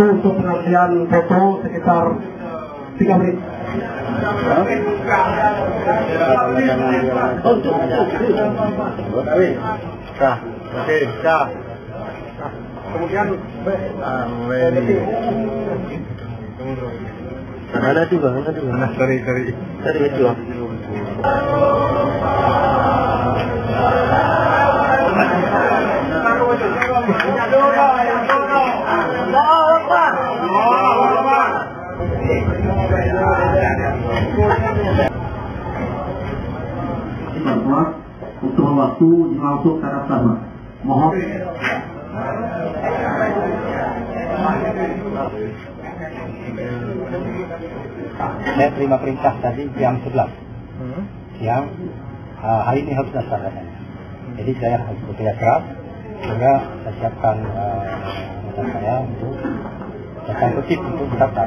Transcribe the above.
Untuk pengambilan foto sekitar 3 menit. Kemudian ada juga, Sorry itu. Untuk waktu dimasuk ke arah sama. Mohon. Saya terima perintah tadi jam 11 siang. Hari ini harus daftar katanya. Jadi saya harus bekerja keras sehingga saya siapkan saya untuk datang ke tip untuk daftar.